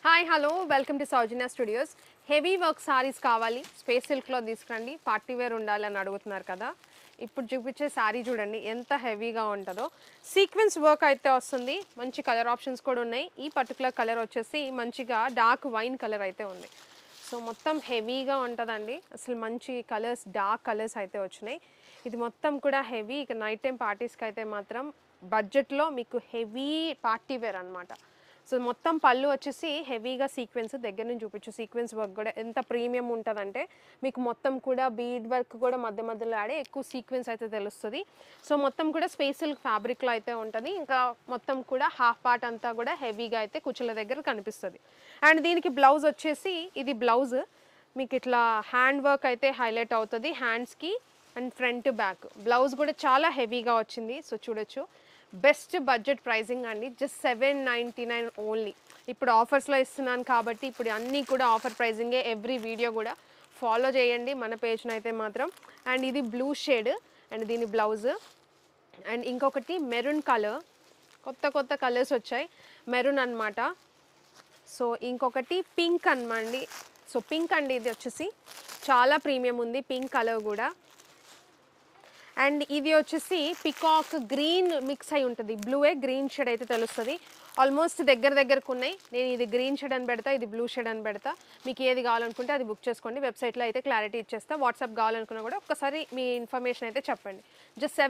Hi hello welcome to Soujanya studios. Heavy work saris కావాలి, space సిల్క్లో తీసుకురండి, పార్టీ వేర్ ఉండాలి అని అడుగుతున్నారు కదా. ఇప్పుడు చూపించే శారీ చూడండి ఎంత హెవీగా ఉంటుందో. సీక్వెన్స్ వర్క్ అయితే వస్తుంది, మంచి కలర్ ఆప్షన్స్ కూడా ఉన్నాయి. ఈ పర్టికులర్ కలర్ వచ్చేసి మంచిగా డార్క్ వైన్ కలర్ అయితే ఉంది. సో మొత్తం హెవీగా ఉంటుందండి, అసలు మంచి కలర్స్, డార్క్ కలర్స్ అయితే వచ్చినాయి. ఇది మొత్తం కూడా హెవీ. ఇక నైట్ టైం పార్టీస్కి అయితే మాత్రం బడ్జెట్లో మీకు హెవీ పార్టీ వేర్ అనమాట. సో మొత్తం పళ్ళు వచ్చేసి హెవీగా సీక్వెన్స్ దగ్గర నుంచి చూపించు. సీక్వెన్స్ వర్క్ కూడా ఎంత ప్రీమియం ఉంటుందంటే మీకు మొత్తం కూడా బీడ్ వర్క్ కూడా మధ్య మధ్యలో ఆడే ఎక్కువ సీక్వెన్స్ అయితే తెలుస్తుంది. సో మొత్తం కూడా స్పేషల్ ఫ్యాబ్రిక్లో అయితే ఉంటుంది. ఇంకా మొత్తం కూడా హాఫ్ పార్ట్ అంతా కూడా హెవీగా అయితే కుచ్చుల దగ్గర కనిపిస్తుంది. అండ్ దీనికి బ్లౌజ్ వచ్చేసి ఇది బ్లౌజ్ మీకు ఇట్లా హ్యాండ్ వర్క్ అయితే హైలైట్ అవుతుంది హ్యాండ్స్కి. అండ్ ఫ్రంట్ బ్యాక్ బ్లౌజ్ కూడా చాలా హెవీగా వచ్చింది. సో చూడొచ్చు, బెస్ట్ బడ్జెట్ ప్రైజింగ్ అండి, జస్ట్ 799 ఓన్లీ. ఇప్పుడు ఆఫర్స్లో ఇస్తున్నాను కాబట్టి ఇప్పుడు అన్నీ కూడా ఆఫర్ ప్రైజింగే. ఎవ్రీ వీడియో కూడా ఫాలో చేయండి మన పేజ్ను అయితే మాత్రం. అండ్ ఇది బ్లూ షేడ్ అండ్ దీని బ్లౌజ్. అండ్ ఇంకొకటి మెరూన్ కలర్, కొత్త కొత్త కలర్స్ వచ్చాయి, మెరూన్ అనమాట. సో ఇంకొకటి పింక్ అనమాండి. సో పింక్ అండి, ఇది వచ్చేసి చాలా ప్రీమియం ఉంది పింక్ కలర్ కూడా. అండ్ ఇది వచ్చేసి పికాక్ గ్రీన్ మిక్స్ అయి ఉంటుంది, బ్లూయే గ్రీన్ షేడ్ అయితే తెలుస్తుంది. ఆల్మోస్ట్ దగ్గరకు ఉన్నాయి. నేను ఇది గ్రీన్ షేడ్ అని పెడతా, ఇది బ్లూ షేడ్ అని పెడతా. మీకు ఏది కావాలనుకుంటే అది బుక్ చేసుకోండి, వెబ్సైట్లో అయితే క్లారిటీ ఇచ్చేస్తా. వాట్సాప్ కావాలనుకున్నా కూడా ఒక్కసారి మీ ఇన్ఫర్మేషన్ అయితే చెప్పండి. జస్ట్ 7